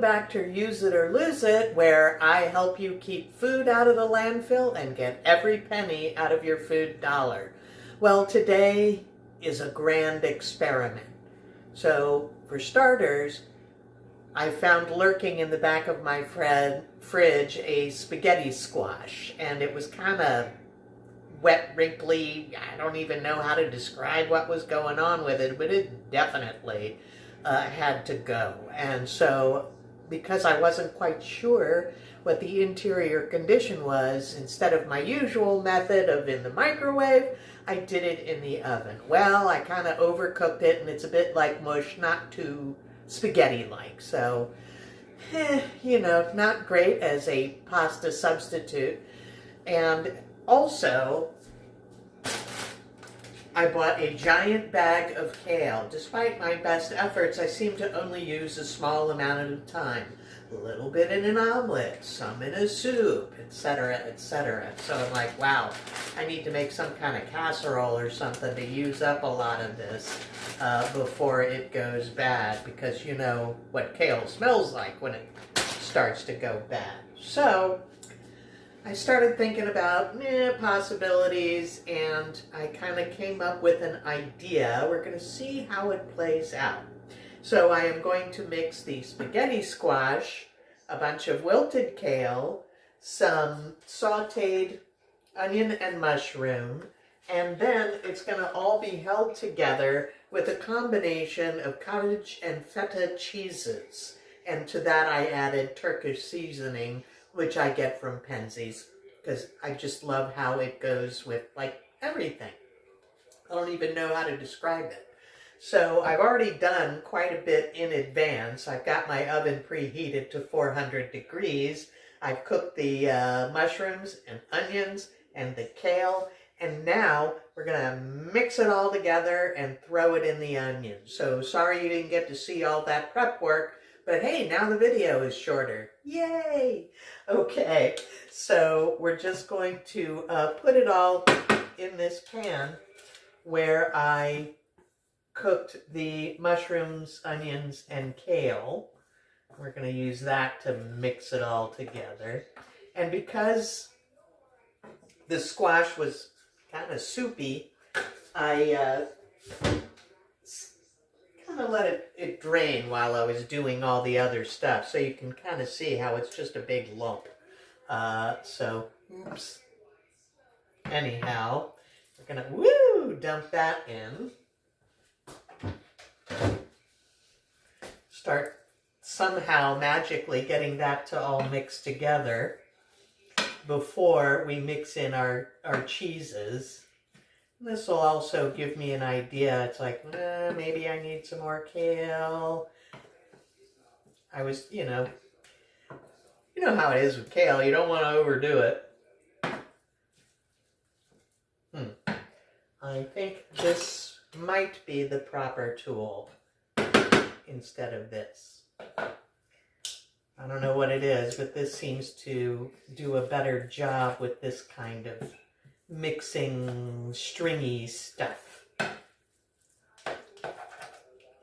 Welcome back to Use It or Lose It, where I help you keep food out of the landfill and get every penny out of your food dollar. Well, today is a grand experiment. So, for starters, I found lurking in the back of my fridge a spaghetti squash, and it was kind of wet, wrinkly. I don't even know how to describe what was going on with it, but it definitely had to go. And so, because I wasn't quite sure what the interior condition was, instead of my usual method of in the microwave, I did it in the oven. Well, I kind of overcooked it, and it's a bit like mush, not too spaghetti-like. So, not great as a pasta substitute. And also, I bought a giant bag of kale. Despite my best efforts, I seem to only use a small amount at a time. A little bit in an omelet, some in a soup, etc., etc. So I'm like, wow, I need to make some kind of casserole or something to use up a lot of this before it goes bad, because you know what kale smells like when it starts to go bad. So I started thinking about possibilities, and I kind of came up with an idea. We're going to see how it plays out. So I am going to mix the spaghetti squash, a bunch of wilted kale, some sautéed onion and mushroom, and then it's going to all be held together with a combination of cottage and feta cheeses. And to that I added Turkish seasoning, which I get from Penzeys, because I just love how it goes with, like, everything. I don't even know how to describe it. So I've already done quite a bit in advance. I've got my oven preheated to 400 degrees. I've cooked the mushrooms and onions and the kale, and now we're going to mix it all together and throw it in the onions. So sorry you didn't get to see all that prep work, but hey, now the video is shorter. Yay! Okay, so we're just going to put it all in this pan where I cooked the mushrooms, onions, and kale. We're going to use that to mix it all together. And because the squash was kind of soupy, I kind of let it drain while I was doing all the other stuff, so you can kind of see how it's just a big lump. Oops. Anyhow, we're gonna dump that in. Start somehow magically getting that to all mix together before we mix in our cheeses. This will also give me an idea. It's like, maybe I need some more kale. I was, you know how it is with kale. You don't want to overdo it. I think this might be the proper tool instead of this. I don't know what it is, but this seems to do a better job with this kind of mixing stringy stuff.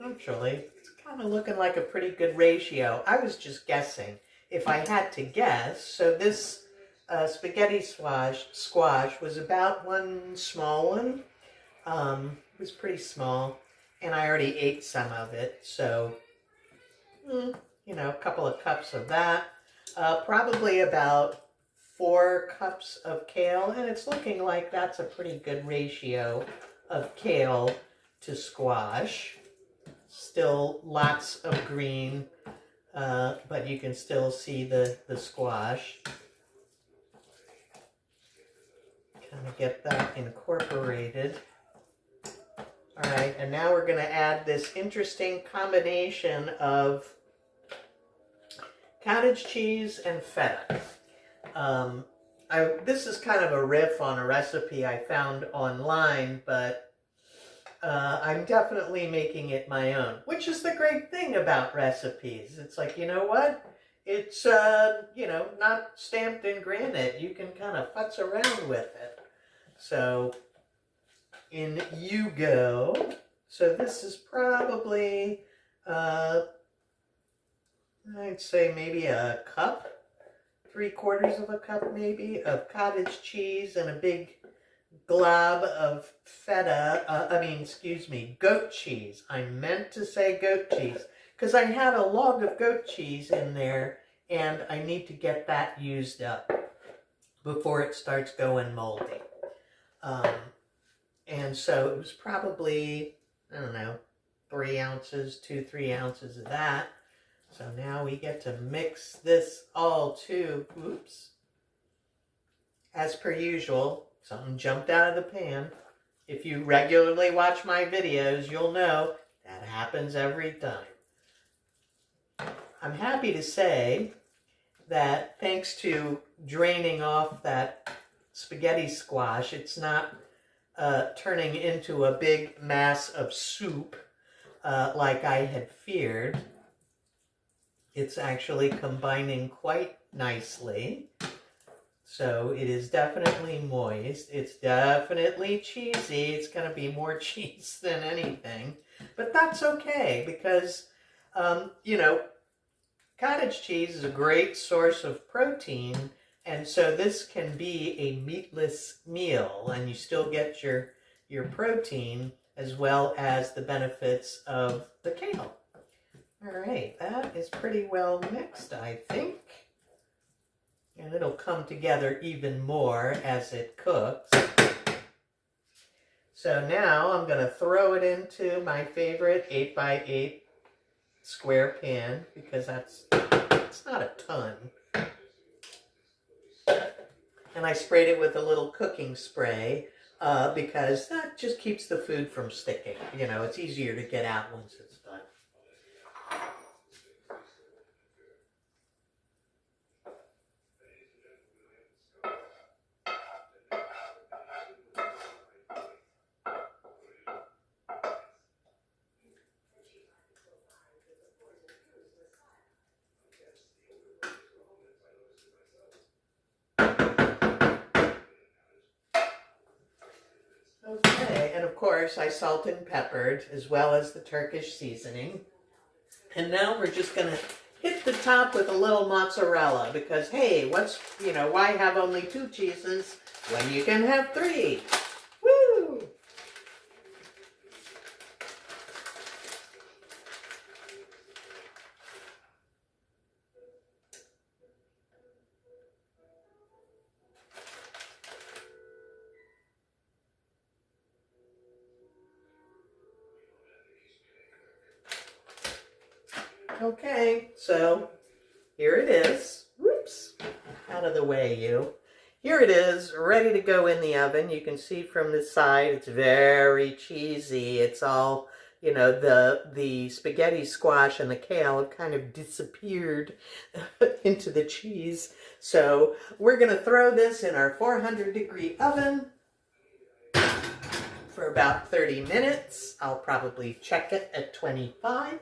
Actually, it's kind of looking like a pretty good ratio. I was just guessing. If I had to guess, so this spaghetti squash was about one small one. It was pretty small, and I already ate some of it, so, a couple of cups of that. Probably about 4 cups of kale, and it's looking like that's a pretty good ratio of kale to squash. Still lots of green, but you can still see the squash. Kind of get that incorporated. All right, and now we're going to add this interesting combination of cottage cheese and feta. This is kind of a riff on a recipe I found online, but I'm definitely making it my own, which is the great thing about recipes. It's like, you know what? It's, not stamped in granite. You can kind of futz around with it. So, in you go. So this is probably I'd say maybe a cup, 3/4 of a cup maybe, of cottage cheese and a big glob of goat cheese. I meant to say goat cheese because I had a log of goat cheese in there and I need to get that used up before it starts going moldy. And so it was probably, I don't know, 3 ounces, 3 ounces of that. So now we get to mix this all too. Oops. As per usual, something jumped out of the pan. If you regularly watch my videos, you'll know that happens every time. I'm happy to say that thanks to draining off that spaghetti squash, it's not turning into a big mass of soup like I had feared. It's actually combining quite nicely. So it is definitely moist. It's definitely cheesy. It's going to be more cheese than anything. But that's okay because, cottage cheese is a great source of protein. And so this can be a meatless meal. And you still get your protein as well as the benefits of the kale. All right, that is pretty well mixed, I think. And it'll come together even more as it cooks. So now I'm going to throw it into my favorite 8x8 square pan because it's not a ton. And I sprayed it with a little cooking spray because that just keeps the food from sticking. It's easier to get out once it's done. Okay, and of course I salted and peppered as well as the Turkish seasoning. And now we're just going to hit the top with a little mozzarella because, hey, why have only 2 cheeses when you can have 3? Woo! Okay, so here it is. Whoops, out of the way, you. Here it is, ready to go in the oven. You can see from the side, it's very cheesy. It's all, the spaghetti squash and the kale have kind of disappeared into the cheese. So we're going to throw this in our 400-degree oven for about 30 minutes. I'll probably check it at 25.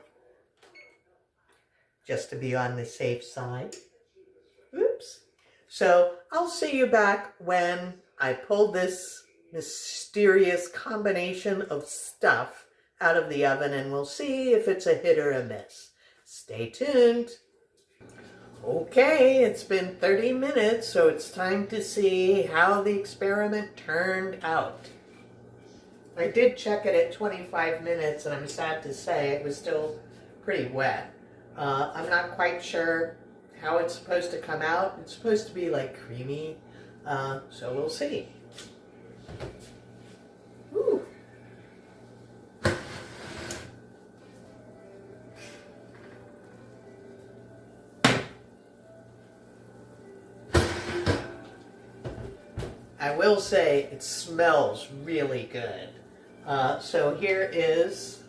Just to be on the safe side. Oops. So I'll see you back when I pull this mysterious combination of stuff out of the oven and we'll see if it's a hit or a miss. Stay tuned. Okay, it's been 30 minutes, so it's time to see how the experiment turned out. I did check it at 25 minutes and I'm sad to say it was still pretty wet. I'm not quite sure how it's supposed to come out. It's supposed to be like creamy, so we'll see. Woo. I will say it smells really good. So here is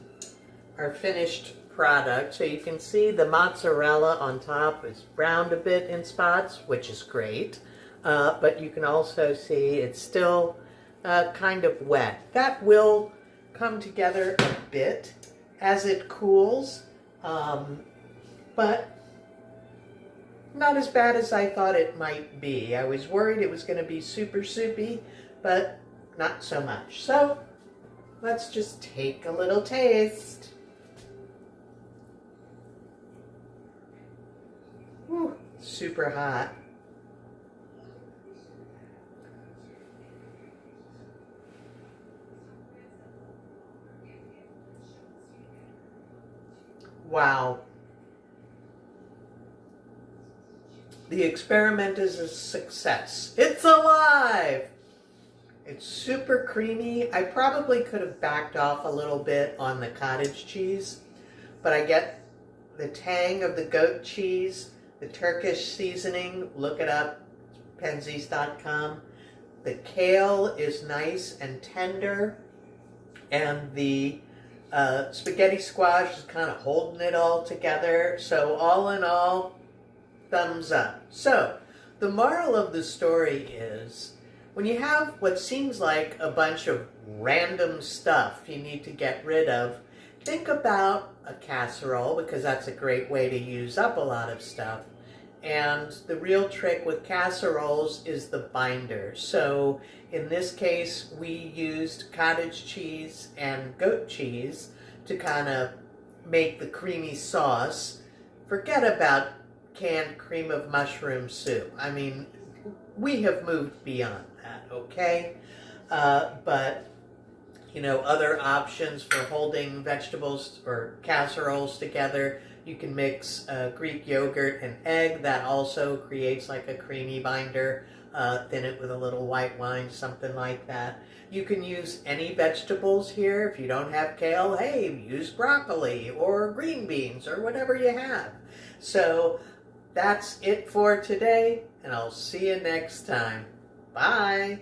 our finished product. So you can see the mozzarella on top is browned a bit in spots, which is great. But you can also see it's still kind of wet. That will come together a bit as it cools, but not as bad as I thought it might be. I was worried it was going to be super soupy, but not so much. So let's just take a little taste. super hot. Wow. The experiment is a success. It's alive! It's super creamy. I probably could have backed off a little bit on the cottage cheese, but I get the tang of the goat cheese, the Turkish seasoning, look it up, penzies.com. The kale is nice and tender, and the spaghetti squash is kind of holding it all together. So all in all, thumbs up. So the moral of the story is, when you have what seems like a bunch of random stuff you need to get rid of, think about a casserole, because that's a great way to use up a lot of stuff. And the real trick with casseroles is the binder. So in this case, we used cottage cheese and goat cheese to kind of make the creamy sauce. Forget about canned cream of mushroom soup. I mean, we have moved beyond that, okay? But, you know, other options for holding vegetables or casseroles together, you can mix Greek yogurt and egg. That also creates like a creamy binder. Thin it with a little white wine, something like that. You can use any vegetables here. If you don't have kale, hey, use broccoli or green beans or whatever you have. So that's it for today, and I'll see you next time. Bye.